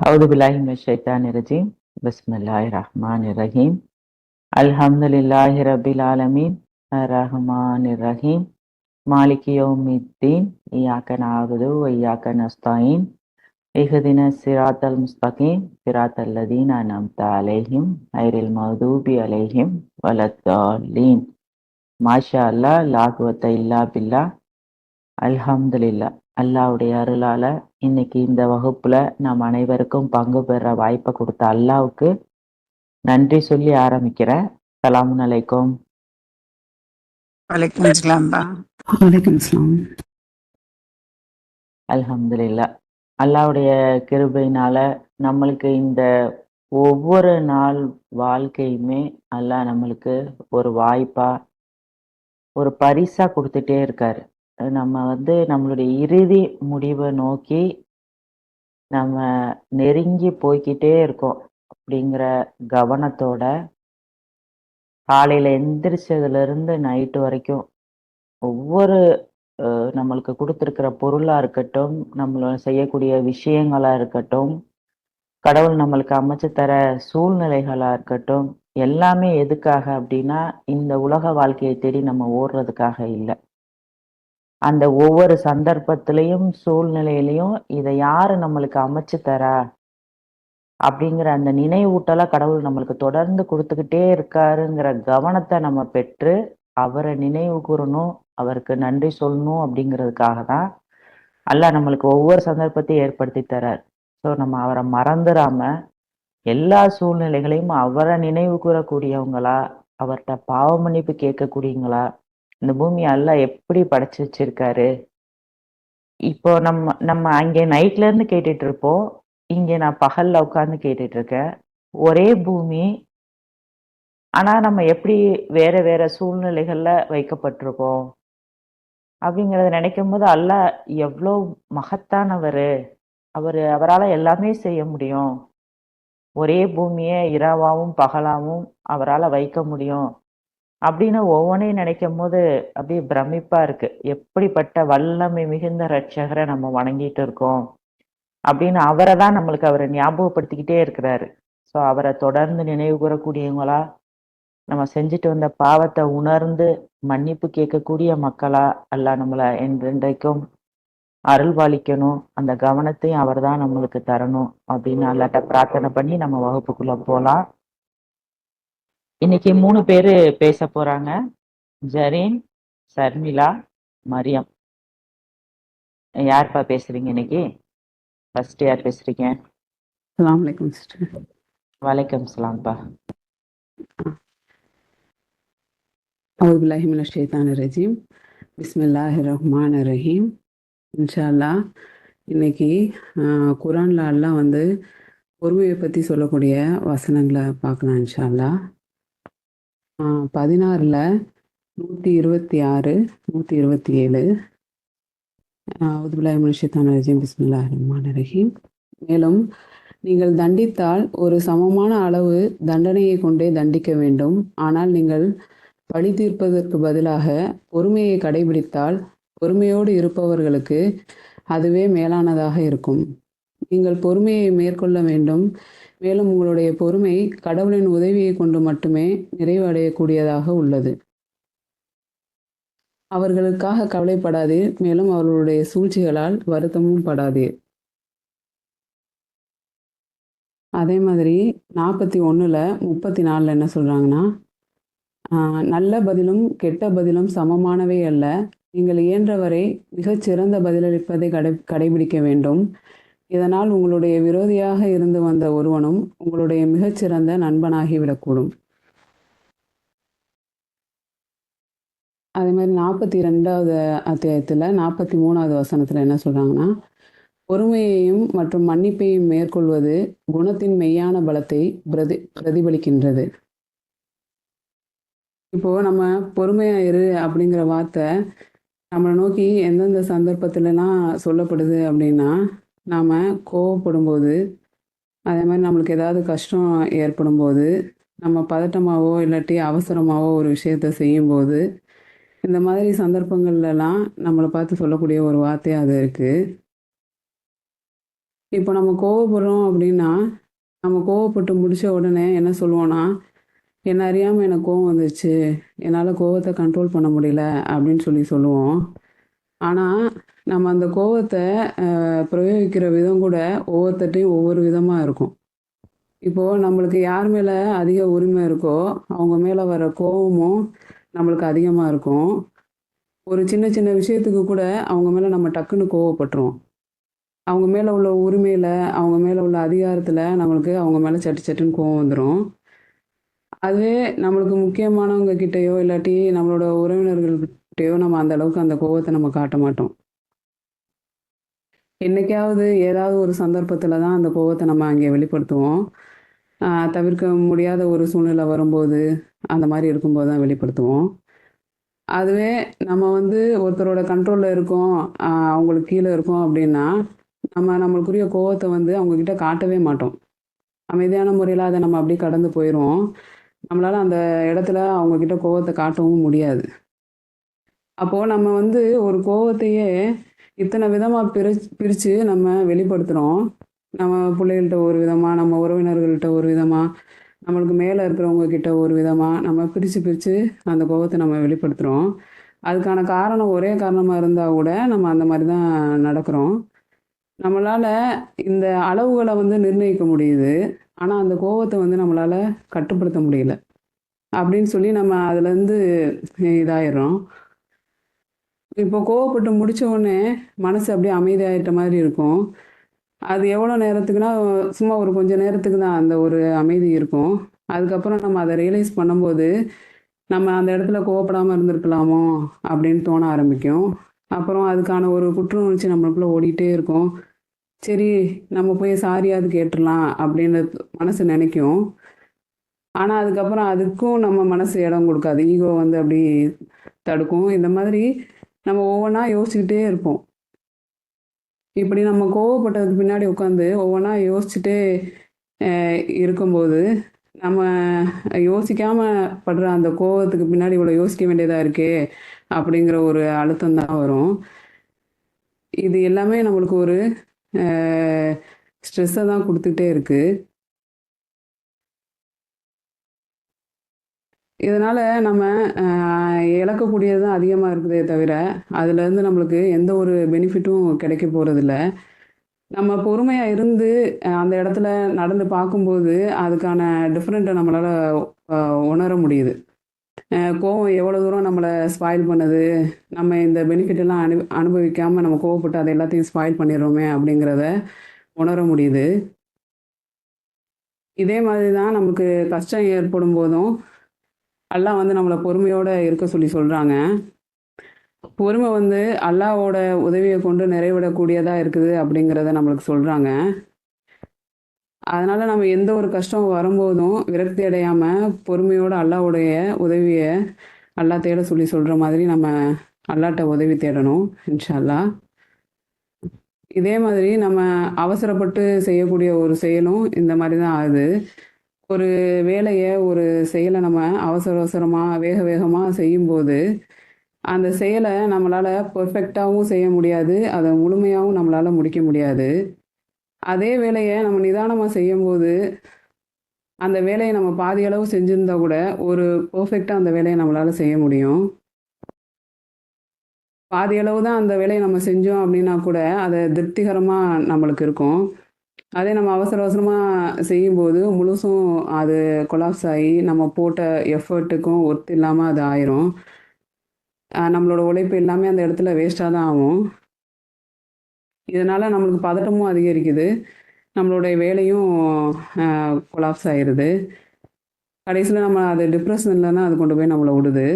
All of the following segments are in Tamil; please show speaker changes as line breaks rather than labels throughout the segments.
أعوذ بالله من الشيطان الرجيم بسم الله الرحمن الرحيم الحمد لله رب العالمين الرحمن الرحيم مالك يوم الدين إياك نعبد وإياك نستعين اهدنا الصراط المستقيم صراط الذين أنعمت عليهم غير المغضوب عليهم ولا الضالين ما شاء الله لا قوة إلا بالله அல்ஹம்துலில்லா. அல்லாஹ்வுடைய அருளால இன்னைக்கு இந்த வகுப்புல நாம் அனைவருக்கும் பங்கு பெற வாய்ப்பை கொடுத்த அல்லாஹ்வுக்கு நன்றி சொல்லி ஆரம்பிக்கிறேன். சலாமுன் அலைக்கும்.
வலைக்கும் அஸ்ஸலாம்பா.
வலைக்கும் அஸ்ஸலாம்.
அல்ஹம்துலில்லா. அல்லாஹ்வுடைய கிருபையினால நம்மளுக்கு இந்த ஒவ்வொரு நாள் வாழ்க்கையுமே அல்லாஹ் நம்மளுக்கு ஒரு வாய்ப்பா ஒரு பரிசா கொடுத்துட்டே இருக்காரு. நம்ம நம்மளுடைய இறுதி முடிவை நோக்கி நம்ம நெருங்கி போய்க்கிட்டே இருக்கோம் அப்படிங்கிற கவனத்தோட காலையில எந்திரிச்சதுல இருந்து நைட்டு வரைக்கும் ஒவ்வொரு நம்மளுக்கு கொடுத்துருக்கிற பொருளா இருக்கட்டும், நம்மள செய்யக்கூடிய விஷயங்களா இருக்கட்டும், கடவுள் நம்மளுக்கு அமைச்சு தர சூழ்நிலைகளா இருக்கட்டும், எல்லாமே எதுக்காக அப்படின்னா இந்த உலக வாழ்க்கையை தேடி நம்ம ஓடுறதுக்காக இல்லை. அந்த ஒவ்வொரு சந்தர்ப்பத்திலையும் சூழ்நிலையிலையும் இதை யாரு நம்மளுக்கு அமைச்சு தரா அப்படிங்கிற அந்த நினைவூட்டலா கடவுள் நம்மளுக்கு தொடர்ந்து கொடுத்துக்கிட்டே இருக்காருங்கிற கவனத்தை நம்ம பெற்று அவரை நினைவு கூறணும், அவருக்கு நன்றி சொல்லணும் அப்படிங்கிறதுக்காக தான் அல்லாஹ் நம்மளுக்கு ஒவ்வொரு சந்தர்ப்பத்தையும் ஏற்படுத்தி தரார். ஸோ நம்ம அவரை மறந்துடாம எல்லா சூழ்நிலைகளையும் அவரை நினைவு கூறக்கூடியவங்களா, அவர்கிட்ட பாவ மன்னிப்பு கேட்கக்கூடியவங்களா, இந்த பூமி அல்லாஹ் எப்படி படைச்சு வச்சிருக்காரு. இப்போ நம்ம நம்ம அங்கே நைட்ல இருந்து கேட்டுட்டு இருப்போம், இங்க நான் பகல்ல உட்கார்ந்து கேட்டுட்டு இருக்கேன். ஒரே பூமி, ஆனா நம்ம எப்படி வேற வேற சூழ்நிலைகள்ல வைக்கப்பட்டிருக்கோம் அப்படிங்கறத நினைக்கும் போது அல்லாஹ் எவ்வளோ மகத்தானவரு. அவரால எல்லாமே செய்ய முடியும். ஒரே பூமியை இரவாவும் பகலாவும் அவரால வைக்க முடியும் அப்படின்னு ஒவ்வொன்றையும் நினைக்கும் போது அப்படியே பிரமிப்பா இருக்கு. எப்படிப்பட்ட வல்லமை மிகுந்த ரட்சகரை நம்ம வணங்கிட்டு இருக்கோம் அப்படின்னு அவரை தான் நம்மளுக்கு அவரை ஞாபகப்படுத்திக்கிட்டே இருக்கிறாரு. ஸோ அவரை தொடர்ந்து நினைவு கூறக்கூடியவங்களா, நம்ம செஞ்சுட்டு வந்த பாவத்தை உணர்ந்து மன்னிப்பு கேட்கக்கூடிய மக்களா அல்லாஹ் நம்மளை என்றென்றைக்கும் அருள்பாலிக்கணும். அந்த கவனத்தையும் அவர் தான் நம்மளுக்கு தரணும் அப்படின்னு அல்லாட்ட பிரார்த்தனை பண்ணி நம்ம வகுப்புக்குள்ள போலாம். இன்னைக்கு 3 பேரு பேச போறாங்க. ஜரீன், சர்மிளா, மரியம். யார்ப்பா பேசுறீங்க இன்னைக்கு? ஃபர்ஸ்ட் யார் பேசுறீங்க?
அஸ்ஸலாமு அலைக்கும் சிஸ்டர்.
வலைக்கம் சலாம்பா.
அவுது பில்லாஹி மினஷ் ஷைத்தானிர் ரஜீம். பிஸ்மில்லாஹிர் ரஹ்மானிர் ரஹீம். இன்ஷா அல்லாஹ் இன்னைக்கு குரான்ல அல்லாஹ் பொறுமையை பற்றி சொல்லக்கூடிய வசனங்களை பார்க்கலாம் இன்ஷா அல்லாஹ். 16ல் 126, 127. அவுது பில்லாஹி மினஷ் ஷைத்தானிர் ரஜீம். பிஸ்மில்லாஹிர் ரஹ்மானிர் ரஹீம். மேலும் நீங்கள் தண்டித்தால் ஒரு சமமான அளவு தண்டனையை கொண்டே தண்டிக்க வேண்டும். ஆனால் நீங்கள் பழி தீர்ப்பதற்கு பதிலாக பொறுமையை கடைபிடித்தால் பொறுமையோடு இருப்பவர்களுக்கு அதுவே மேலானதாக இருக்கும். நீங்கள் பொறுமையை மேற்கொள்ள வேண்டும். மேலும் உங்களுடைய பொறுமை கடவுளின் உதவியை கொண்டு மட்டுமே நிறைவு அடையக்கூடியதாக உள்ளது. அவர்களுக்காக கவலைப்படாதீர், மேலும் அவர்களுடைய சூழ்ச்சிகளால் வருத்தமும் படாதீர். அதே மாதிரி 41ல் 34 என்ன சொல்கிறாங்கன்னா, நல்ல பதிலும் கெட்ட பதிலும் சமமானவை அல்ல. நீங்கள் இயன்றவரை மிகச்சிறந்த பதிலளிப்பதை கடைபிடிக்க வேண்டும். இதனால் உங்களுடைய விரோதியாக இருந்து வந்த ஒருவனும் உங்களுடைய மிகச்சிறந்த நண்பனாகிவிடக்கூடும். அதே மாதிரி 42வது அத்தியாயத்தில் 43வது வசனத்தில் என்ன சொல்கிறாங்கன்னா, பொறுமையையும் மற்றும் மன்னிப்பையும் மேற்கொள்வது குணத்தின் மெய்யான பலத்தை பிரதிபலிக்கின்றது. இப்போது நம்ம பொறுமையாக இரு அப்படிங்கிற வார்த்தை நம்மளை நோக்கி எந்தெந்த சந்தர்ப்பத்திலலாம் சொல்லப்படுது அப்படின்னா, நாம் கோவப்படும் போது, அதே மாதிரி நம்மளுக்கு ஏதாவது கஷ்டம் ஏற்படும் போது, நம்ம பதட்டமாகவோ இல்லாட்டி அவசரமாகவோ ஒரு விஷயத்தை செய்யும்போது, இந்த மாதிரி சந்தர்ப்பங்கள்லாம் நம்மளை பார்த்து சொல்லக்கூடிய ஒரு வார்த்தையாக அது இருக்குது. இப்போ நம்ம கோவப்படுறோம் அப்படின்னா, நம்ம கோவப்பட்டு முடிச்ச உடனே என்ன சொல்லுவோம்னா, "என்ன அறியாம எனக்கு கோவம் வந்துருச்சு. என்னால கோவத்த கண்ட்ரோல் பண்ண முடியல." அப்படின்னு சொல்லுவோம். ஆனா, நம்ம அந்த கோவத்த பிரயோகிக்கிற விதம் கூட ஒவ்வொருத்தர்ட்டயும் ஒவ்வொரு விதமா இருக்கும். இப்போ நம்மளுக்கு யார் மேல அதிக உரிமை இருக்கோ, அவங்க மேல வர கோவமும் நம்மளுக்கு அதிகமா இருக்கும். ஒரு சின்ன சின்ன விஷயத்துக்கு கூட அவங்க மேல நம்ம டக்குன்னு கோவப்பட்டுருவோம். அவங்க மேல உள்ள உரிமையில, அவங்க மேல உள்ள அதிகாரத்துல நம்மளுக்கு அவங்க மேல சட்டு சட்டுன்னு கோவம் வந்துரும். அதுவே நம்மளுக்கு முக்கியமானவங்க கிட்டயோ, இல்லாட்டி நம்மளோட உறவினர்கள்கிட்டயோ நம்ம அந்த அளவுக்கு அந்த கோவத்த நம்ம காட்ட மாட்டோம். என்னைக்காவது ஏதாவது ஒரு சந்தர்ப்பத்துல தான் அந்த கோவத்த நம்ம அங்கே வெளிப்படுத்துவோம். தவிர்க்க முடியாத ஒரு சூழ்நிலை வரும்போது, அந்த மாரி இருக்கும்போது தான் வெளிப்படுத்துவோம். அதுவே நம்ம ஒருத்தரோட கண்ட்ரோல்ல இருக்கோம், அவங்களுக்கு கீழ இருக்கோம் அப்படின்னா, நம்ம நம்மளுக்குரிய கோவத்த அவங்க கிட்ட காட்டவே மாட்டோம். அமைதியான முறையில அத நம்ம அப்படியே கடந்து போயிருவோம். நம்மளால அந்த இடத்துல அவங்க கிட்ட கோவத்த காட்டவும் முடியாது. அப்போ நம்ம ஒரு கோவத்தையே இத்தன விதமா பிரிச்சு நம்ம வெளிப்படுத்துறோம். நம்ம பிள்ளைகள்ட்ட ஒரு விதமா, நம்ம உறவினர்கள்ட்ட ஒரு விதமா, நம்மளுக்கு மேல இருக்கிறவங்க கிட்ட ஒரு விதமா, நம்ம பிரிச்சு பிரிச்சு அந்த கோவத்த நம்ம வெளிப்படுத்துறோம். அதுக்கான காரணம் ஒரே காரணமா இருந்தா கூட, நம்ம அந்த மாரி தான் நடக்கிறோம். நம்மளால இந்த அளவுகள நிர்ணயிக்க முடியுது. ஆனா, அந்த கோவத்த நம்மளால கட்டுப்படுத்த முடியல. அப்படின்னு சொல்லி நம்ம அதுலேருந்து இதாயிர்றோம். இப்போ கோவப்பட்டு முடிச்ச உடனே மனசு அப்படியே அமைதியாயிட்ட மாதிரி இருக்கும். அது எவ்வளோ நேரத்துக்குன்னா, சும்மா ஒரு கொஞ்ச நேரத்துக்கு தான் அந்த ஒரு அமைதி இருக்கும். அதுக்கப்புறம் நம்ம அத ரியலைஸ் பண்ணும்போது, நம்ம அந்த இடத்துல கோவப்படாம இருந்திருக்கலாமோ! அப்படின்னு தோண ஆரம்பிக்கும். அப்புறம் அதுக்கான ஒரு குற்ற உணர்ச்சி நம்மளுக்குள்ள ஓடிட்டே இருக்கும். சரி, நம்ம போய் சாரியாவது கேட்டுறலாம் அப்படின்னு மனசு நெனைக்கும். ஆனா, அதுக்கப்புறம் அதுக்கும் நம்ம மனசு இடம் குடுக்காது. ஈகோ அப்படி தடுக்கும். இந்த மாதிரி நம்ம ஒவ்வொன்னா யோசிச்சுக்கிட்டே இருப்போம். இப்படி நம்ம கோவப்பட்டதுக்கு பின்னாடி உட்காந்து ஒவ்வொன்னா யோசிச்சுட்டே இருக்கும்போது, நம்ம யோசிக்காம படுற அந்த கோவத்துக்கு பின்னாடி இவ்வளோ யோசிக்க வேண்டியதா இருக்கே! அப்படிங்கிற ஒரு அழுத்தம் தான் வரும். இது எல்லாமே நம்மளுக்கு ஒரு அ ஸ்ட்ரெஸ்ஸ தான் குடுத்துட்டே இருக்கு. இதனால நம்ம அ இழக்கக்கூடியது தான் அதிகமா இருக்குதே தவிர, அதுலேருந்து நம்மளுக்கு எந்த ஒரு பெனிஃபிட்டும் கிடைக்க போறதில்ல. நம்ம பொறுமையா இருந்து அந்த இடத்துல நடந்து பார்க்கும்போது, அதுக்கான டிஃபரெண்ட்ட நம்மளால அ உணர முடியுது. கோவம் எவ்வளோ தூரம் நம்மள ஸ்பாயில் பண்ணுது, நம்ம இந்த பெனிஃபிட் எல்லாம் அனுபவிக்காம நம்ம கோவப்பட்டு அத எல்லாத்தையும் ஸ்பாயில் பண்ணிடுறோமே அப்படிங்கிறத உணர முடியுது. இதே மாதிரி தான் நமக்கு கஷ்டம் ஏற்படும்போதும், அல்லாஹ் நம்மள பொறுமையோட இருக்க சொல்லி சொல்றாங்க. பொறுமை அல்லாஹ்வோட உதவிய கொண்டு நிறைவிடக்கூடியதா இருக்குது அப்படிங்கிறத நம்மளுக்கு சொல்றாங்க. அதனால நம்ம எந்த ஒரு கஷ்டம் வரும்போதும் விரக்தி அடையாம பொறுமையோட அல்லாஹ்வுடைய உதவிய அல்லாஹ் தேட சொல்லி சொல்ற மாதிரி நம்ம அல்லாஹ்ட்ட உதவி தேடணும் இன்ஷா அல்லாஹ். இதே மாதிரி நம்ம அவசரப்பட்டு செய்யக்கூடிய ஒரு செயலும் இந்த மாதிரி தான் ஆகுது. ஒரு வேலைய, ஒரு செயல நம்ம அவசர அவசரமா, வேக வேகமா செய்யும்போது, அந்த செயல நம்மளால பெர்ஃபெக்ட்டாவும் செய்ய முடியாது. அத முழுமையாவும் நம்மளால முடிக்க முடியாது. அதே வேலைய நம்ம நிதானமா செய்யும்போது, அந்த வேலைய நம்ம பாதி அளவு செஞ்சிருந்தா கூட, ஒரு பெர்ஃபெக்ட்டா அந்த வேலைய நம்மளால செய்ய முடியும். பாதி அளவு தான் அந்த வேலைய நம்ம செஞ்சோம் அப்டின்னா கூட, அது திருப்திகரமா நம்மளுக்கு இருக்கும். அதே நம்ம அவசர அவசரமா செய்யும்போது, முழுசும் அது கொலாப்ஸ் ஆயி, நம்ம போட்ட எஃபர்ட்டுக்கும் ஒர்த் இல்லாம அது ஆயிரும். நம்மளோட உழைப்பு எல்லாமே அந்த இடத்துல வேஸ்ட்டா தான் ஆகும். இதனால நம்மளுக்கு பதட்டமும் அதிகரிக்குது. நம்மளுடைய வேலையும் கொலாப்ஸ் ஆயிருது. கடைசில நம்ம அது டிப்ரஷன்ல தான் அது கொண்டு போய் நம்மள விடுது.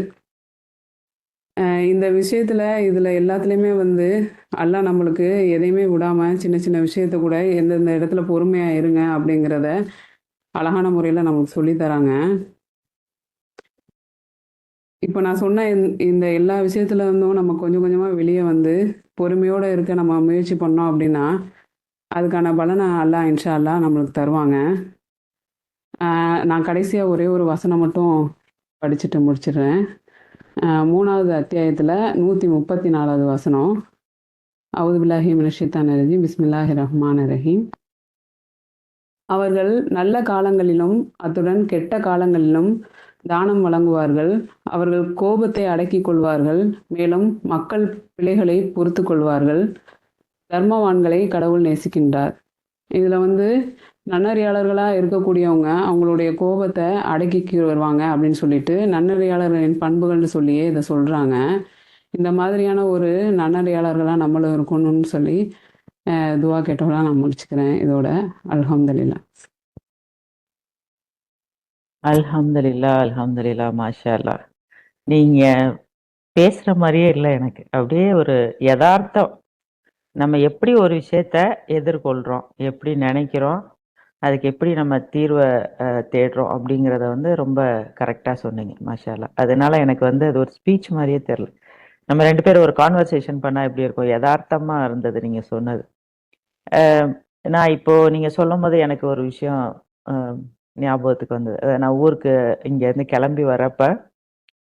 இந்த விஷயத்துல, இதுல எல்லாத்துலயுமே அல்லாஹ் நம்மளுக்கு எதையுமே விடாம, சின்ன சின்ன விஷயத்த கூட எந்தெந்த இடத்துல பொறுமையா இருங்க அப்படிங்கிறத அழகான முறையில நமக்கு சொல்லி தராங்க. இப்ப நான் சொன்ன இந்த எல்லா விஷயத்துல இருந்தும் நம்ம கொஞ்சம் கொஞ்சமா வெளிய பொறுமையோட இருக்க நம்ம முயற்சி பண்ணோம் அப்படின்னா, அதுக்கான பலன அல்லாஹ் இன்ஷா அல்லாஹ் நம்மளுக்கு தருவாங்க. நான் கடைசியா ஒரே ஒரு வசனம் மட்டும் படிச்சுட்டு முடிச்சிடுறேன். 3வது அத்தியாயத்துல 134வது வசனம். அவுது பில்லாஹி மினஷைத்தானிர் ரஜீம். பிஸ்மில்லாஹிர் ரஹ்மானிர் ரஹீம். அவர்கள் நல்ல காலங்களிலும் அத்துடன் கெட்ட காலங்களிலும் தானம் வழங்குவார்கள். அவர்கள் கோபத்தை அடக்கிக் கொள்வார்கள். மேலும் மக்கள் பிழைகளை பொறுத்து கொள்வார்கள். தர்மவான்களை கடவுள் நேசிக்கின்றார். இதில் வந்து நன்னறியாளர்களாக இருக்கக்கூடியவங்க அவங்களுடைய கோபத்தை அடக்கிக்கு வருவாங்க அப்படின்னு சொல்லிட்டு நன்னறியாளர்களின் பண்புகள்னு சொல்லியே இதை சொல்கிறாங்க. இந்த மாதிரியான ஒரு நன்னறியாளர்களாக நம்மளும் இருக்கணும்னு சொல்லி துவா கேட்டவெல்லாம் நான் முடிச்சுக்கிறேன் இதோட. அல்ஹம்துலில்லாஹ்.
அல்ஹம்துலில்லாஹ் மாஷா அல்லாஹ். நீங்க பேசுற மாதிரியே இல்லை எனக்கு. அப்படியே ஒரு யதார்த்தம். நம்ம எப்படி ஒரு விஷயத்த எதிர்கொள்றோம், எப்படி நினைக்கிறோம், அதுக்கு எப்படி நம்ம தீர்வை தேடுறோம் அப்படிங்கிறத வந்து ரொம்ப கரெக்டாக சொன்னீங்க மாஷா அல்லாஹ். அதனால எனக்கு வந்து அது ஒரு ஸ்பீச் மாதிரியே தெரில. நம்ம 2 பேரும் ஒரு கான்வர்சேஷன் பண்ணால் எப்படி இருக்கும், யதார்த்தமா இருந்தது நீங்க சொன்னது. நான் இப்போ நீங்க சொல்லும்போது எனக்கு ஒரு விஷயம் ஞாபகத்துக்கு வந்தது. நான் ஊருக்கு இங்கேருந்து கிளம்பி வரப்ப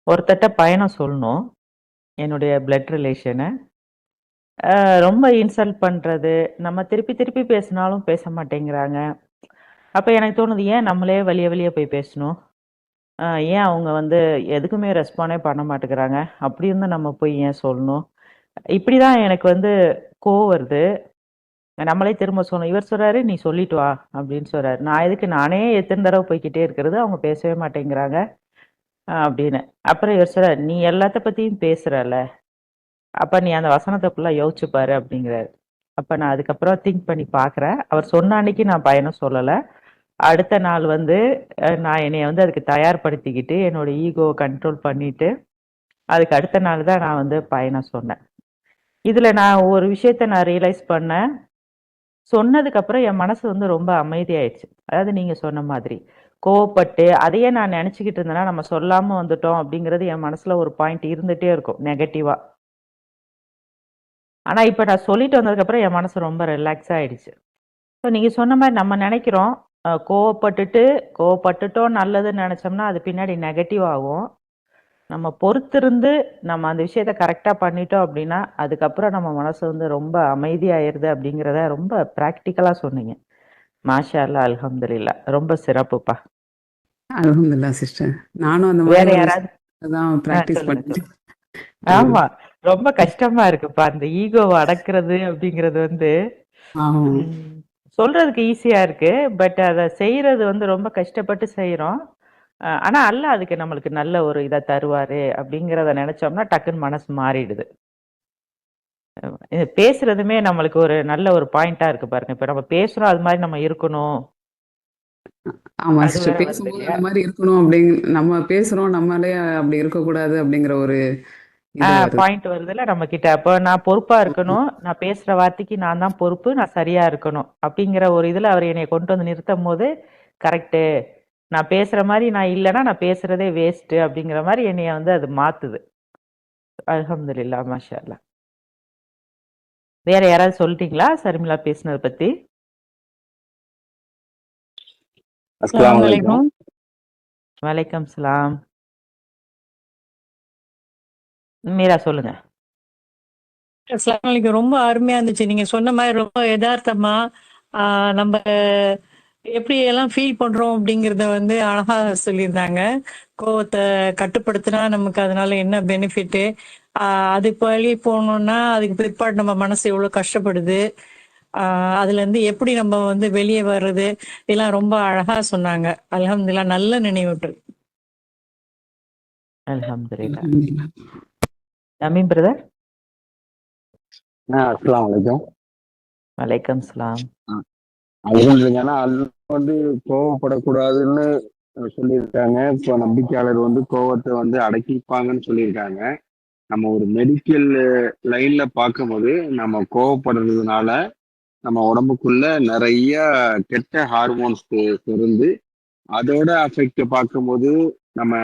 ஒருத்தட்ட பயணம் சொல்லணும், என்னுடைய பிளட் ரிலேஷனை. ரொம்ப இன்சல்ட் பண்றது, நம்ம திருப்பி திருப்பி பேசினாலும் பேச மாட்டேங்கிறாங்க. அப்ப எனக்கு தோணுது, ஏன் நம்மளே வலிய வலிய போய் பேசணும்? ஏன் அவங்க வந்து எதுக்குமே ரெஸ்பாண்டே பண்ண மாட்டேங்கிறாங்க? அப்படி இருந்தும் நம்ம போய் ஏன் சொல்லணும்? இப்படிதான் எனக்கு வந்து கோவம் வருது. நம்மளே திரும்ப சொல்லணும். இவர் சொல்றாரு, "நீ சொல்லிட்டு வா" அப்படின்னு சொல்றாரு. நான் எதுக்கு நானே எத்தனை தடவை போய்க்கிட்டே இருக்கிறது, அவங்க பேசவே மாட்டேங்கிறாங்க அப்படின்னு. அப்புறம் இவர் சொல்றாரு, "நீ எல்லாத்த பத்தியும் பேசுறல்ல, அப்ப நீ அந்த வசனத்தை ஃபுல்லா யோசிச்சு பாரு" அப்படிங்கிறாரு. அப்ப நான் அதுக்கப்புறம் திங்க் பண்ணி பார்க்குறேன். அவர் சொன்ன அன்னைக்கு நான் பயணம் சொல்லலை. அடுத்த நாள் வந்து நான் என்னைய வந்து அதுக்கு தயார்படுத்திக்கிட்டு என்னோட ஈகோவை கண்ட்ரோல் பண்ணிட்டு அதுக்கு அடுத்த நாள் தான் நான் வந்து பயணம் சொன்னேன். இதுல நான் ஒரு விஷயத்த நான் ரியலைஸ் பண்ணேன். சொன்னதுக்கு அப்புறம் என் மனசு வந்து ரொம்ப அமைதியாயிடுச்சு. அதாவது நீங்க சொன்ன மாதிரி கோவப்பட்டு அதையே நான் நினைச்சுக்கிட்டு இருந்தேன்னா, நம்ம சொல்லாம வந்துட்டோம் அப்படிங்கிறது என் மனசுல ஒரு பாயிண்ட் இருந்துட்டே இருக்கும் நெகட்டிவா. ஆனா இப்ப நான் சொல்லிட்டு வந்ததுக்கு அப்புறம் என் மனசு ரொம்ப ரிலாக்ஸ் ஆயிடுச்சு. ஸோ நீங்க சொன்ன மாதிரி நம்ம நினைக்கிறோம், கோவப்பட்டுட்டோம் நல்லதுன்னு நினைச்சோம்னா அது பின்னாடி நெகட்டிவ் ஆகும். நம்ம பொறுத்திருந்து நம்ம அந்த விஷயத்த கரெக்டா பண்ணிட்டோம் அப்படின்னா அதுக்கப்புறம் நம்ம மனசு வந்து ரொம்ப அமைதியாயிருது அப்படிங்கிறத ரொம்ப பிராக்டிக்கலா சொன்னீங்க. மாஷா அல்லாஹ், அல்ஹம்துலில்லாஹ். ரொம்ப சிறப்புப்பா.
அல்ஹம்துலில்லாஹ் சிஸ்டர். நானும் அந்த
வேற
மாதிரி ஒரு
யாராவது
தான் ப்ராக்டிஸ்
சொல்லுங்க
பண்ணிட்டு
சொல்லுங்க. ஆமா, ரொம்ப கஷ்டமா இருக்குப்பா அந்த ஈகோவை அடக்குறது அப்படிங்கிறது வந்து.
ஆமாம்.
ம், சொல்றதுக்கு ஈஸியா இருக்கு, பட் அதை செய்யறது வந்து ரொம்ப கஷ்டப்பட்டு செய்யறோம். ஆனா அல்லாஹ் அதுக்கு நம்மளுக்கு நல்ல ஒரு இதை தருவாரு அப்படிங்கிறத நினைச்சோம்னா டக்குன்னு மனசு மாறிடுது. இது பேசுறதுமே நம்மளுக்கு ஒரு நல்ல ஒரு பாயிண்டா இருக்கு பாருங்க. இப்ப நம்ம பேசுறோம், அது மாதிரி நம்ம இருக்கணும்.
ஆமா
அது
சிஸ்டர்.
வேற வருது
பேசும்போது
இல்லையா?
அந்த மாதிரி இருக்கணும் அப்படின்னு நம்ம பேசுறோம், நம்மளே அப்படி இருக்கக்கூடாது அப்படிங்கிற ஒரு இது வருது.
பாயிண்ட் வருதுல்ல நம்ம கிட்ட. அப்போ நான் பொறுப்பா இருக்கணும், நான் பேசுற வார்த்தைக்கு நான் தான் பொறுப்பு, நான் சரியா இருக்கணும் அப்படிங்கிற ஒரு இதுல அவர் என்னைய கொண்டு வந்து நிறுத்தும் போது கரெக்டு. நான் பேசுற மாதிரி நான் இல்லைன்னா நான் பேசுறதே வேஸ்ட் அப்படிங்கிற மாதிரி என்னைய வந்து அது மாத்துது. அல்ஹம்துலில்லாஹ், மாஷா அல்லாஹ். வேற யாராவது சொல்லிட்டீங்களா சர்மிளா பேசுனதை பத்தி?
அஸ்ஸலாமு அலைக்கும்.
வலைக்கம் சலாம். மீரா சொல்லுங்க.
அஸ்ஸலாமு அலைக்கும். ரொம்ப அருமையா இருந்துச்சு. நீங்க சொன்ன மாதிரி ரொம்ப யதார்த்தமா நம்ம எப்படி எல்லாம் ஃபீல் பண்றோம் அப்படிங்கறத வந்து அழகா சொல்லியிருந்தாங்க. கோவத்தை கட்டுப்படுத்தினா நமக்கு அதனால என்ன பெனிஃபிட், அது வழி போகணும்னா அதுக்கு பிற்பாடு நம்ம மனசு எவ்வளவு கஷ்டப்படுது, அதுல இருந்து எப்படி நம்ம வந்து வெளியே வர்றது, இதெல்லாம் ரொம்ப அழகா சொன்னாங்க. அல்ஹம்துலில்லாஹ், நல்ல நினைவூட்டல்.
அல்ஹம்துலில்லாஹ்.
அல்ஹம்துலில்லாஹ்.
நமீம் பிரதர்.
அஸ்ஸலாமு அலைக்கும்.
வலைக்கம் சலாம்.
அல்ஹம்துலில்லாஹ். அல்லாஹ் வந்து கோவப்படக்கூடாதுன்னு சொல்லியிருக்காங்க. இப்போ நம்பிக்கையாளர் வந்து கோவத்தை வந்து அடக்கிப்பாங்கன்னு சொல்லியிருக்காங்க. நம்ம ஒரு மெடிக்கல் லைன்ல பார்க்கும்போது நம்ம கோவப்படுறதுனால நம்ம உடம்புக்குள்ள நிறைய கெட்ட ஹார்மோன்ஸ் சுரந்து அதோட அஃபெக்ட் பார்க்கும்போது நம்ம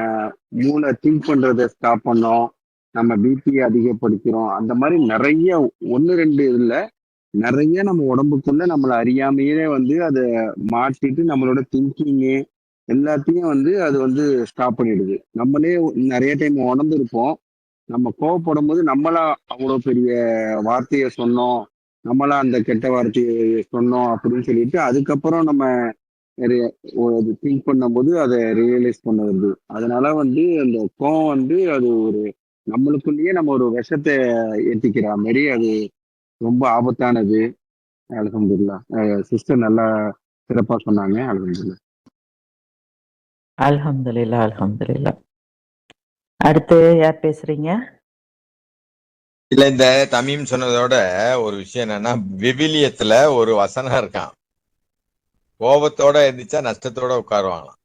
மூளை திங்க் பண்றதை ஸ்டாப் பண்ணோம், நம்ம பிபி அதிகப்படுத்துறோம். அந்த மாதிரி நிறைய ஒன்று ரெண்டு இல்லை, நிறைய நம்ம உடம்புக்குள்ள நம்மளை அறியாமையே வந்து அதை மாட்டிட்டு நம்மளோட திங்கிங்கு எல்லாத்தையும் வந்து அது வந்து ஸ்டாப் பண்ணிடுது. நம்மளே நிறைய டைம் உணர்ந்திருப்போம். நம்ம கோவப்படும் போது நம்மளா அவ்வளோ பெரிய வார்த்தையை சொன்னோம், நம்மளா அந்த கெட்ட வார்த்தையை சொன்னோம் அப்படின்னு சொல்லிட்டு அதுக்கப்புறம் நம்ம திங்க் பண்ணும்போது அதை ரியலைஸ் பண்ண வருது. அதனால வந்து அந்த கோவம் வந்து அது ஒரு நம்மளுக்குள்ளேயே நம்ம ஒரு விஷத்தை ஏத்திக்கிற மாதிரி அது ரொம்ப ஆபத்தானது. அல்ஹம்துலில்லாஹ். சிஸ்டர் நல்லா சிறப்பா சொன்னாங்க. அல்ஹம்துலில்லாஹ்.
அல்ஹம்துலில்லாஹ், அல்ஹம்துலில்லாஹ். அடுத்து யார் பேசுறீங்க?
இல்ல, இந்த தமீம் சொன்னதோட ஒரு விஷயம் என்னன்னா, விவிலியத்துல ஒரு வசனம் இருக்கான், கோபத்தோட இருந்துச்சா நஷ்டத்தோட உட்காருவாங்களாம்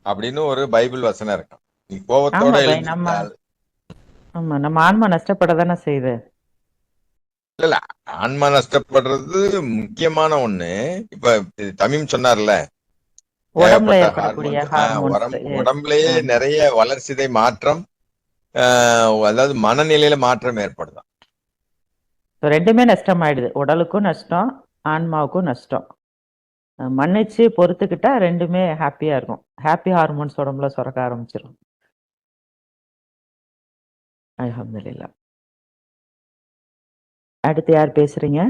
அப்படின்னு ஒரு பைபிள் வசனம் இருக்கான். நீ கோபத்தோட
ஆமா பை,
எழுந்திருந்தால்
நம்ம ஆன்மா நஷ்டப்பட தானே செய்யுது.
இல்ல, ஆன்மா நஷ்டப்படுறது முக்கியமான ஒண்ணு. இப்ப தமீம் சொன்னார்ல,
உடம்புல
ஏகப்பட்ட
ஏற்படக்கூடிய
ஹார்மோன்ஸ்,
ஹார்மோன்ஸ்.
உடம்புலயே நிறைய வளர்சிதை மாற்றம், அதாவது மனநிலையில மாற்றம் ஏற்படுதான்.
ரெண்டுமே நஷ்டமாயிடுது. உடலுக்கும் நஷ்டம், ஆன்மாவுக்கும் நஷ்டம். மன்னிச்சு பொறுத்துக்கிட்டா ரெண்டுமே ஹாப்பியா இருக்கும். ஹாப்பி ஹார்மோன்ஸ் உடம்புல சுரக்க ஆரம்பிச்சிடும். அல்ஹம்துலில்லாஹ். அடுத்து யார் பேசுறீங்க?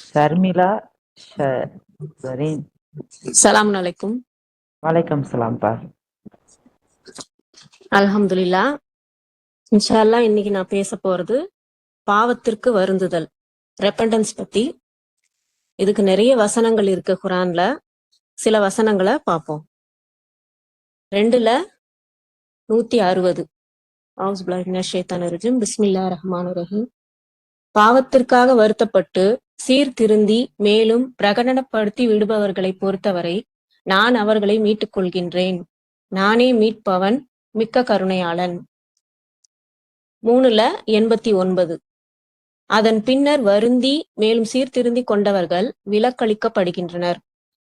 ஷர்மிளா ஷரீன்.
சலாம் அலைக்கும்.
வலைக்கம் சலாம்பா.
அல்ஹம்துலில்லா. இன்ஷா அல்லாஹ் இன்னைக்கு நான் பேச போறது பாவத்திற்கு வருந்துதல், ரெப்பண்டன்ஸ் பத்தி. இதுக்கு நிறைய வசனங்கள் இருக்கு குரான்ல. சில வசனங்களை பார்ப்போம். 2:160. பிஸ்மில்லாஹிர் ரஹ்மானிர் ரஹீம். பாவத்திற்காக வருத்தப்பட்டு சீர்திருந்தி மேலும் பிரகடனப்படுத்தி விடுபவர்களை பொறுத்தவரை நான் அவர்களை மீட்டுக் கொள்கின்றேன். நானே மீட்பவன், மிக்க கருணையாளன். 3:89. அதன் பின்னர் வருந்தி மேலும் சீர்திருந்தி கொண்டவர்கள் விலக்களிக்கப்படுகின்றனர்.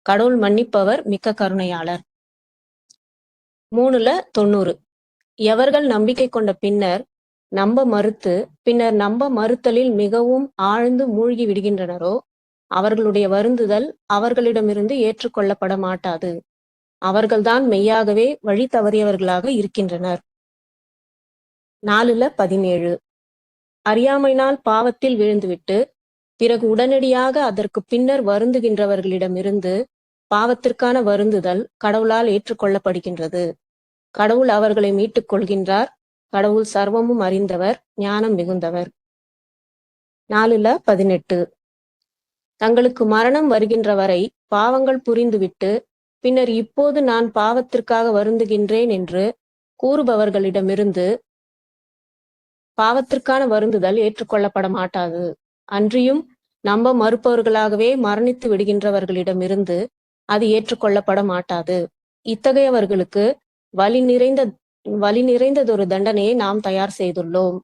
கடவுள் மன்னிப்பவர், மிக்க கருணையாளர். 3:90. எவர்கள் நம்பிக்கை கொண்ட பின்னர் நம்ப மறுத்தலில் மிகவும் ஆழ்ந்து மூழ்கி விடுகின்றனரோ அவர்களுடைய வருந்துதல் அவர்களிடமிருந்து ஏற்றுக்கொள்ளப்பட மாட்டாது. அவர்கள்தான் மெய்யாகவே வழி தவறியவர்களாக இருக்கின்றனர். 4:17. அறியாமையினால் பாவத்தில் விழுந்துவிட்டு பிறகு உடனடியாக அதற்கு பின்னர் வருந்துகின்றவர்களிடமிருந்து பாவத்திற்கான வருந்துதல் கடவுளால் ஏற்றுக்கொள்ளப்படுகின்றது. கடவுள் அவர்களை மீட்டுக் கொள்கின்றார். கடவுள் சர்வமும் அறிந்தவர், ஞானம் மிகுந்தவர். 4:18. தங்களுக்கு மரணம் வருகின்ற வரை பாவங்கள் புரிந்துவிட்டு பின்னர் இப்போது நான் பாவத்திற்காக வருந்துகின்றேன் என்று கூறுபவர்களிடமிருந்து பாவத்திற்கான வருந்துதல் ஏற்றுக்கொள்ளப்பட மாட்டாது. அன்றியும் நம்ப மறுப்பவர்களாகவே மரணித்து விடுகின்றவர்களிடமிருந்து அது ஏற்றுக்கொள்ளப்பட மாட்டாது. இத்தகையவர்களுக்கு வலி நிறைந்ததொரு தண்டனையை நாம் தயார் செய்துள்ளோம்.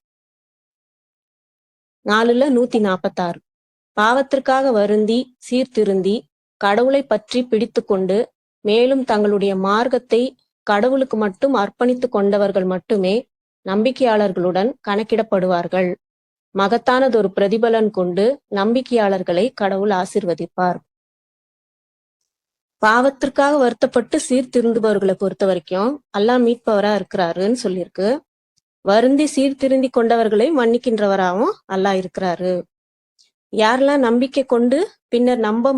4:146. பாவத்திற்காக வருந்தி சீர்திருந்தி கடவுளை பற்றி பிடித்து கொண்டு மேலும் தங்களுடைய மார்க்கத்தை கடவுளுக்கு மட்டும் அர்ப்பணித்து கொண்டவர்கள் மட்டுமே நம்பிக்கையாளர்களுடன் கணக்கிடப்படுவார்கள். மகத்தானதொரு பிரதிபலன் கொண்டு நம்பிக்கையாளர்களை கடவுள் ஆசீர்வதிப்பார். பாவத்திற்காக வருத்தப்பட்டு சீர்திருந்துபவர்களை பொறுத்த வரைக்கும் அல்லாஹ் மீட்பவரா இருக்கிறாருன்னு சொல்லியிருக்கு. வருந்தி சீர்திருந்தி கொண்டவர்களை மன்னிக்கின்றவராகவும் அல்லாஹ் இருக்கிறாரு. யாரெல்லாம் நம்பிக்கை கொண்டு பின்னர் நம்ப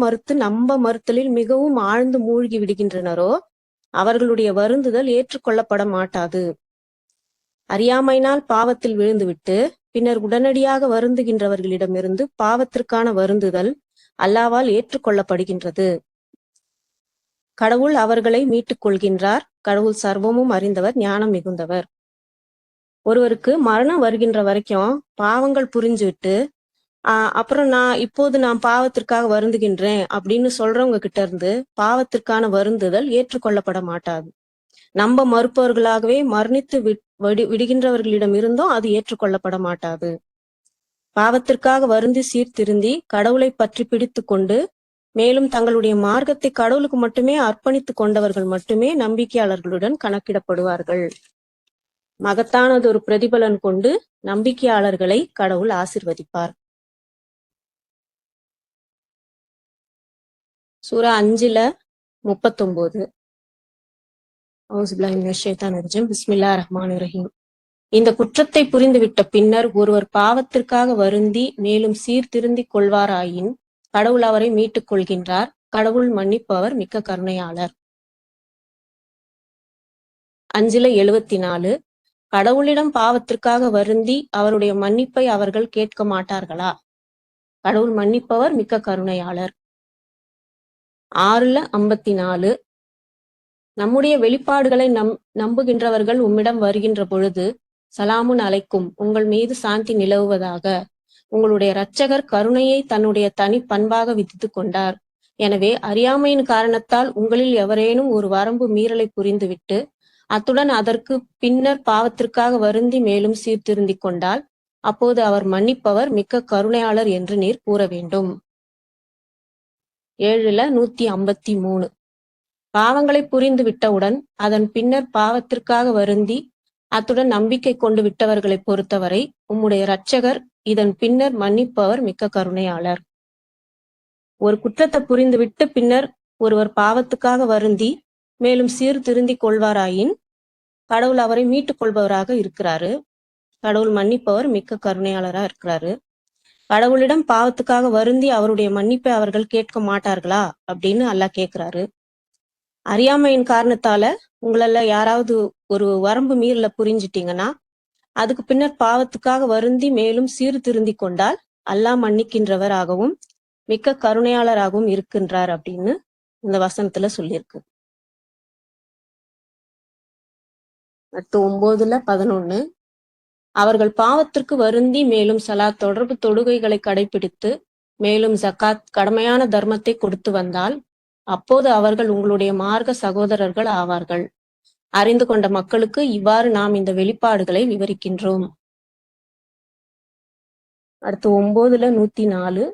மறுத்தலில் மிகவும் ஆழ்ந்து மூழ்கி விடுகின்றனரோ அவர்களுடைய வருந்துதல் ஏற்றுக்கொள்ளப்பட மாட்டாது. அறியாமையினால் பாவத்தில் விழுந்துவிட்டு பின்னர் உடனடியாக வருந்துகின்றவர்களிடமிருந்து பாவத்திற்கான வருந்துதல் அல்லாவால் ஏற்றுக்கொள்ளப்படுகின்றது. கடவுள் அவர்களை மீட்டுக் கொள்கின்றார். கடவுள் சர்வமும் அறிந்தவர், ஞானம் மிகுந்தவர். ஒருவருக்கு மரணம் வருகின்ற வரைக்கும் பாவங்கள் புரிஞ்சுவிட்டு அப்புறம் நான் பாவத்திற்காக வருந்துகின்றேன் அப்படின்னு சொல்றவங்க கிட்ட இருந்து பாவத்திற்கான வருந்துதல் ஏற்றுக்கொள்ளப்பட மாட்டாது. நம்ப மறுப்பவர்களாகவே மரணித்து விடுகின்றவர்களிடம் இருந்தும் அது ஏற்றுக்கொள்ளப்பட மாட்டாது. பாவத்திற்காக வருந்தி சீர்திருந்தி கடவுளை பற்றி பிடித்து கொண்டு மேலும் தங்களுடைய மார்க்கத்தை கடவுளுக்கு மட்டுமே அர்ப்பணித்து கொண்டவர்கள் மட்டுமே நம்பிக்கையாளர்களுடன் கணக்கிடப்படுவார்கள். மகத்தானதொரு பிரதிபலன் கொண்டு நம்பிக்கையாளர்களை கடவுள் ஆசீர்வதிப்பார். சூரா 5:39. அவுஸுபில்லாஹி மினஷ் ஷைத்தானிர் ரஜீம். பிஸ்மில்லாஹிர் ரஹ்மானிர் ரஹீம். இந்த குற்றத்தை புரிந்துவிட்ட பின்னர் ஒருவர் பாவத்திற்காக வருந்தி மேலும் சீர்திருந்திக் கொள்வாராயின் கடவுள் அவரை மீட்டுக் கொள்கின்றார். கடவுள் மன்னிப்பவர் மிக்க கருணையாளர். 5-74. கடவுளிடம் பாவத்திற்காக வருந்தி அவருடைய மன்னிப்பை அவர்கள் கேட்க மாட்டார்களா? கடவுள் மன்னிப்பவர் மிக்க கருணையாளர். 6-54. நம்முடைய வெளிப்பாடுகளை நம்புகின்றவர்கள் உம்மிடம் வருகின்ற பொழுது, சலாமுன் அலைக்கும், உங்கள் மீது சாந்தி நிலவுவதாக. உங்களுடைய இரட்சகர் கருணையை தன்னுடைய தனி பண்பாக விதித்துக் கொண்டார். எனவே அறியாமையின் காரணத்தால் உங்களில் எவரேனும் ஒரு வரம்பு மீறலை புரிந்துவிட்டு அத்துடன் அதற்கு பின்னர் பாவத்திற்காக வருந்தி மேலும் சீர்திருந்திக் கொண்டால் அப்போது அவர் மன்னிப்பவர் மிக்க கருணையாளர் என்று நீர் கூற வேண்டும். 7-153. பாவங்களை புரிந்து விட்டவுடன் அதன் பின்னர் பாவத்திற்காக வருந்தி அத்துடன் நம்பிக்கை கொண்டு விட்டவர்களை பொறுத்தவரை உம்முடைய இரட்சகர் இதன் பின்னர் மன்னிப்பவர் மிக்க கருணையாளர். ஒரு குற்றத்தை புரிந்துவிட்டு பின்னர் ஒருவர் பாவத்துக்காக வருந்தி மேலும் சீர்திருந்திக் கொள்வாராயின் கடவுள் அவரை மீட்டுக் கொள்பவராக இருக்கிறாரு. கடவுள் மன்னிப்பவர் மிக்க கருணையாளராக இருக்கிறாரு. கடவுளிடம் பாவத்துக்காக வருந்தி அவருடைய மன்னிப்பை அவர்கள் கேட்க மாட்டார்களா அப்படின்னு அல்லாஹ் கேட்கிறாரு. அறியாமையின் காரணத்தால உங்களால யாராவது ஒரு வரம்பு மீறல புரிஞ்சிட்டீங்கன்னா அதுக்கு பின்னர் பாவத்துக்காக வருந்தி மேலும் சீர்திருந்திக் கொண்டால் அல்லாஹ் மன்னிக்கின்றவராகவும் மிக்க கருணையாளராகவும் இருக்கின்றார் அப்படின்னு இந்த வசனத்துல சொல்லியிருக்கு. அடுத்து 9-11. அவர்கள் பாவத்திற்கு வருந்தி மேலும் சலாத் தொடர்பு தொழுகைகளை கடைபிடித்து மேலும் ஜகாத் கடமையான தர்மத்தை கொடுத்து வந்தால் அப்போது அவர்கள் உங்களுடைய மார்க்க சகோதரர்கள் ஆவார்கள். அறிந்து கொண்ட மக்களுக்கு இவ்வாறு நாம் இந்த வெளிப்பாடுகளை விவரிக்கின்றோம். அடுத்து 9-104.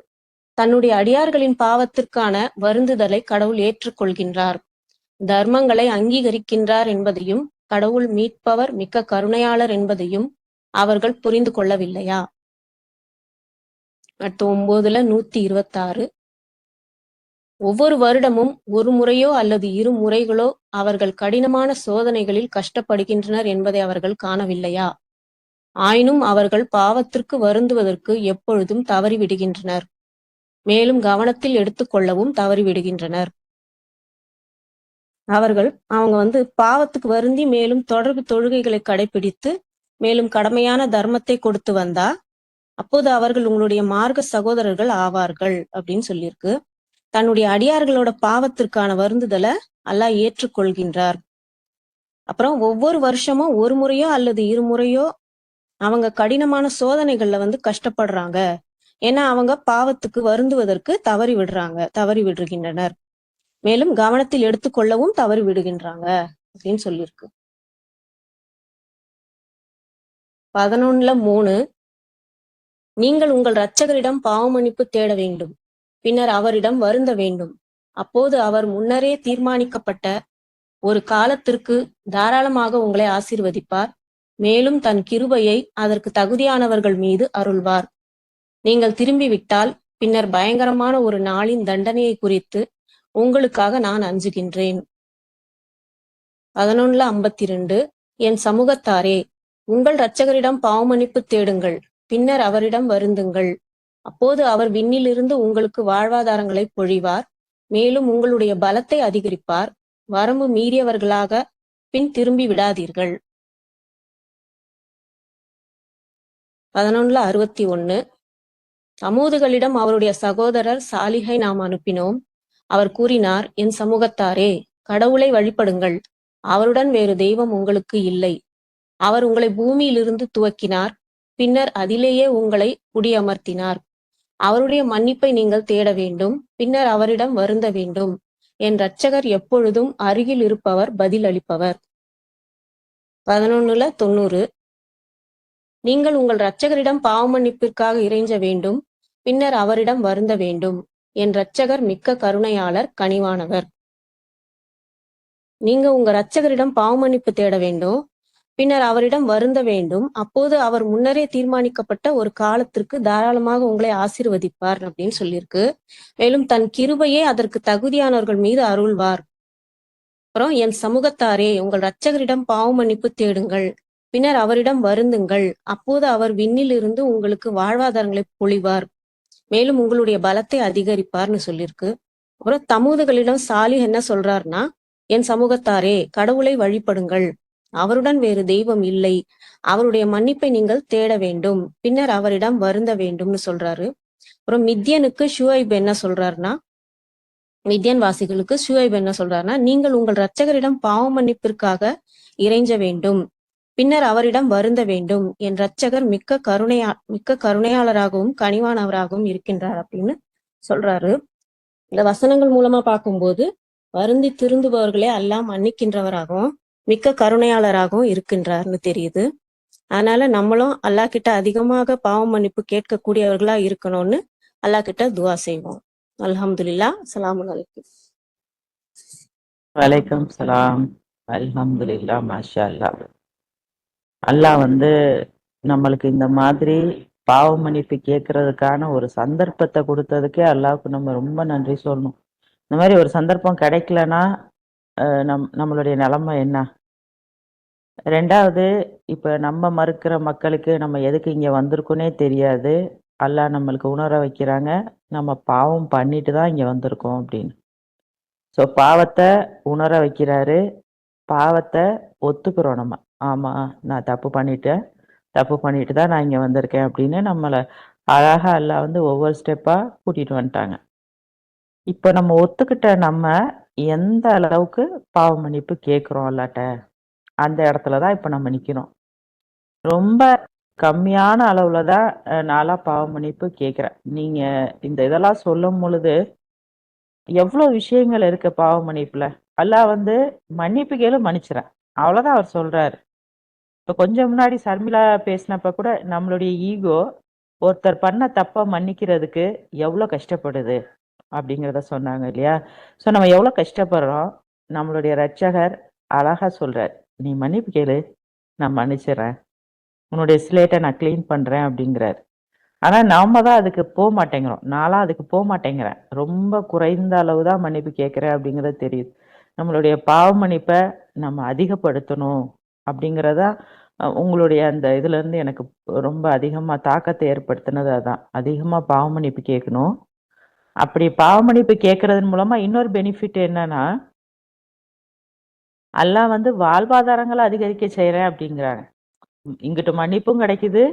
தன்னுடைய அடியார்களின் பாவத்திற்கான வருந்துதலை கடவுள் ஏற்றுக்கொள்கின்றார், தர்மங்களை அங்கீகரிக்கின்றார் என்பதையும் கடவுள் மீட்பவர் மிக்க கருணையாளர் என்பதையும் அவர்கள் புரிந்து கொள்ளவில்லையா? அடுத்து 9-126. ஒவ்வொரு வருடமும் ஒரு முறையோ அல்லது இரு முறைகளோ அவர்கள் கடினமான சோதனைகளில் கஷ்டப்படுகின்றனர் என்பதை அவர்கள் காணவில்லையா? ஆயினும் அவர்கள் பாவத்திற்கு வருந்துவதற்கு எப்பொழுதும் தவறிவிடுகின்றனர், மேலும் கவனத்தில் எடுத்துக்கொள்ளவும் தவறிவிடுகின்றனர். அவங்க பாவத்துக்கு வருந்தி மேலும் தொடர்பு தொழுகைகளை கடைபிடித்து மேலும் கடமையான தர்மத்தை கொடுத்து வந்தா அப்போது அவர்கள் உங்களுடைய மார்க்க சகோதரர்கள் ஆவார்கள் அப்படின்னு சொல்லியிருக்கு. தன்னுடைய அடியார்களோட பாவத்திற்கான வருந்துதலை அல்லாஹ் ஏற்றுக்கொள்கின்றார். அப்புறம் ஒவ்வொரு வருஷமும் ஒரு முறையோ அல்லது இருமுறையோ அவங்க கடினமான சோதனைகள்ல கஷ்டப்படுறாங்க, ஏன்னா அவங்க பாவத்துக்கு வருந்துவதற்கு தவறி விடுகின்றனர், மேலும் கவனத்தில் எடுத்துக்கொள்ளவும் தவறி விடுகின்றாங்க அப்படின்னு சொல்லியிருக்கு. 11-3. நீங்கள் உங்கள் இரட்சகரிடம் பாவ மன்னிப்பு தேட வேண்டும், பின்னர் அவரிடம் வருந்த வேண்டும். அப்போது அவர் முன்னரே தீர்மானிக்கப்பட்ட ஒரு காலத்திற்கு தாராளமாக உங்களை ஆசீர்வதிப்பார், மேலும் தன் கிருபையை அதற்கு தகுதியானவர்கள் மீது அருள்வார். நீங்கள் திரும்பிவிட்டால் பின்னர் பயங்கரமான ஒரு நாளின் தண்டனையை குறித்து உங்களுக்காக நான் அஞ்சுகின்றேன். 11-52. என் சமூகத்தாரே, உங்கள் இரட்சகரிடம் பாவமன்னிப்பு தேடுங்கள், பின்னர் அவரிடம் வருந்துங்கள். அப்போது அவர் விண்ணிலிருந்து உங்களுக்கு வாழ்வாதாரங்களை பொழிவார், மேலும் உங்களுடைய பலத்தை அதிகரிப்பார். வரம்பு மீறியவர்களாக பின் திரும்பி விடாதீர்கள். 11-61. சமூதுகளிடம் அவருடைய சகோதரர் சாலிஹை நாம் அனுப்பினோம். அவர் கூறினார், என் சமூகத்தாரே, கடவுளை வழிபடுங்கள், அவருடன் வேறு தெய்வம் உங்களுக்கு இல்லை. அவர் உங்களை பூமியிலிருந்து துவக்கினார், பின்னர் அதிலேயே உங்களை குடியமர்த்தினார். அவருடைய மன்னிப்பை நீங்கள் தேட வேண்டும், பின்னர் அவரிடம் வருந்த வேண்டும். என் இரட்சகர் எப்பொழுதும் அருகில் இருப்பவர், பதில் அளிப்பவர். 11-90. நீங்கள் உங்கள் இரட்சகரிடம் பாவ மன்னிப்பிற்காக இறைஞ்ச வேண்டும், பின்னர் அவரிடம் வருந்த வேண்டும். என் இரட்சகர் மிக்க கருணையாளர், கனிவானவர். நீங்க உங்க இரட்சகரிடம் பாவ மன்னிப்பு தேட வேண்டும், பின்னர் அவரிடம் வருந்த வேண்டும். அப்போது அவர் முன்னரே தீர்மானிக்கப்பட்ட ஒரு காலத்திற்கு தாராளமாக உங்களை ஆசீர்வதிப்பார் அப்படின்னு சொல்லியிருக்கு. மேலும் தன் கிருபையை அதற்கு தகுதியானவர்கள் மீது அருள்வார். அப்புறம் என் சமூகத்தாரே, உங்கள் இரட்சகரிடம் பாவ மன்னிப்பு தேடுங்கள், பின்னர் அவரிடம் வருந்துங்கள், அப்போது அவர் விண்ணிலிருந்து உங்களுக்கு வாழ்வாதாரங்களை பொழிவார், மேலும் உங்களுடைய பலத்தை அதிகரிப்பார்னு சொல்லியிருக்கு. அப்புறம் தமூதுகளிடம் சாலிஹ் என்ன சொல்றாருன்னா, என் சமூகத்தாரே, கடவுளை வழிபடுங்கள், அவருடன் வேறு தெய்வம் இல்லை, அவருடைய மன்னிப்பை நீங்கள் தேட வேண்டும், பின்னர் அவரிடம் வருந்த வேண்டும்னு சொல்றாரு. அப்புறம் மித்யனுக்கு ஷுவைப் என்ன சொல்றாருன்னா, மித்யன் வாசிகளுக்கு ஷுவைப் என்ன சொல்றாருன்னா, நீங்கள் உங்கள் இரட்சகரிடம் பாவ மன்னிப்பிற்காக இறைஞ்ச வேண்டும், பின்னர் அவரிடம் வருந்த வேண்டும், என் இரட்சகர் மிக்க கருணையாளராகவும் கனிவானவராகவும் இருக்கின்றார் அப்படின்னு சொல்றாரு. இந்த வசனங்கள் மூலமா பார்க்கும்போது வருந்தி திருந்துபவர்களே அல்லாஹ் மன்னிக்கின்றவராகவும் மிக்க கருணையாளராகவும் இருக்கின்றார்னு தெரியுது. அதனால நம்மளும் அல்லாஹ் கிட்ட அதிகமாக பாவ மன்னிப்பு கேட்கக்கூடியவர்களா இருக்கணும்னு அல்லாஹ் கிட்ட துவா செய்வோம். அல்ஹம்துலில்லாஹ். அஸ்ஸலாமு அலைக்கும்.
வலைக்கம் சலாம். அல்ஹம்துலில்லாஹ். மாஷா அல்லாஹ். அல்லாஹ் வந்து நம்மளுக்கு இந்த மாதிரி பாவ மன்னிப்பு கேட்கறதுக்கான ஒரு சந்தர்ப்பத்தை கொடுத்ததுக்கே அல்லாஹ்வுக்கு நம்ம ரொம்ப நன்றி சொல்லணும். இந்த மாதிரி ஒரு சந்தர்ப்பம் கிடைக்கலன்னா நம்மளுடைய நிலைமை என்ன? ரெண்டாவது, இப்ப நம்ம மறுக்கிற மக்களுக்கு நம்ம எதுக்கு இங்க வந்திருக்கோனே தெரியாது. அல்லாஹ் நம்மளுக்கு உணர வைக்கிறாங்க, நம்ம பாவம் பண்ணிட்டு தான் இங்க வந்திருக்கோம் அப்படின்னு. ஸோ பாவத்தை உணர வைக்கிறாரு, பாவத்தை ஒத்துக்கிறோம் நம்ம. ஆமா, நான் தப்பு பண்ணிட்டு தான் நான் இங்க வந்திருக்கேன் அப்படின்னு நம்மளை அழகா அல்லாஹ் வந்து ஒவ்வொரு ஸ்டெப்பா கூட்டிட்டு வந்துட்டாங்க. இப்ப நம்ம ஒத்துக்கிட்ட நம்ம எந்த அளவுக்கு பாவ மன்னிப்பு கேட்கிறோம் அல்லாட்ட, அந்த இடத்துலதான் இப்ப நம்ம நிக்கிறோம். ரொம்ப கம்மியான அளவுல தான் நான்லாம் பாவ மன்னிப்பு கேட்கிறேன். நீங்க இந்த இதெல்லாம் சொல்லும் பொழுது எவ்வளவு விஷயங்கள் இருக்கு பாவ மன்னிப்புல. அல்லாஹ் வந்து மன்னிப்பு கேளு மன்னிச்சுறேன், அவ்வளவுதான் அவர் சொல்றாரு. இப்ப கொஞ்சம் முன்னாடி சர்மிளா பேசினப்ப கூட நம்மளுடைய ஈகோ ஒருத்தர் பண்ண தப்ப மன்னிக்கிறதுக்கு எவ்வளவு கஷ்டப்படுது அப்படிங்கிறத சொன்னாங்க இல்லையா? ஸோ நம்ம எவ்வளவு கஷ்டப்படுறோம். நம்மளுடைய இரட்சகர் அழகா சொல்றார், நீ மன்னிப்பு கேளு, நான் மன்னிச்சிடறேன், உன்னுடைய ஸ்லேட்டை நான் கிளீன் பண்றேன் அப்படிங்கிறார். ஆனா நாம தான் அதுக்கு போக மாட்டேங்கிறோம். நான்லாம் அதுக்கு போக மாட்டேங்கிறேன். ரொம்ப குறைந்த அளவு தான் மன்னிப்பு கேட்கிறேன் அப்படிங்கிறது தெரியுது. நம்மளுடைய பாவ மன்னிப்பை நம்ம அதிகப்படுத்தணும் அப்படிங்கிறதா உங்களுடைய அந்த இதுல இருந்து எனக்கு ரொம்ப அதிகமா தாக்கத்தை ஏற்படுத்தினது அதான். அதிகமா பாவ மன்னிப்பு கேட்கணும். அப்படி பாவ மன்னிப்பு கேட்கறதன் மூலமா இன்னொரு பெனிஃபிட் என்னன்னா, அல்லாஹ் வந்து வாழ்வாதாரங்களை அதிகரிக்க செய்யறேன் அப்படிங்கிறாங்க. இங்கிட்டு மன்னிப்பும் கிடைக்குது,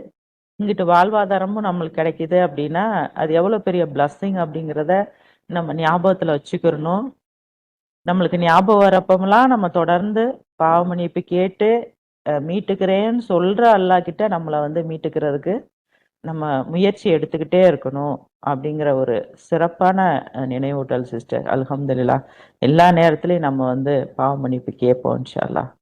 இங்கிட்டு வாழ்வாதாரமும் நம்மளுக்கு கிடைக்குது அப்படின்னா அது எவ்வளவு பெரிய பிளஸ்ஸிங் அப்படிங்கிறத நம்ம ஞாபகத்துல வச்சுக்கிறணும். நம்மளுக்கு ஞாபகம் வரப்பமெல்லாம் நம்ம தொடர்ந்து பாவ மன்னிப்பு கேட்டு மீட்டுக்கிறேன்னு சொல்ற அல்லாஹ் கிட்ட நம்மளை வந்து மீட்டுக்கிறதுக்கு நம்ம முயற்சி எடுத்துக்கிட்டே இருக்கணும் அப்படிங்கிற ஒரு சிறப்பான நினைவூட்டல் சிஸ்டர். அல்ஹம்துலில்லாஹ். எல்லா நேரத்திலையும் நம்ம வந்து பாவ மன்னிப்பு கேட்போம் இன்ஷா அல்லாஹ்.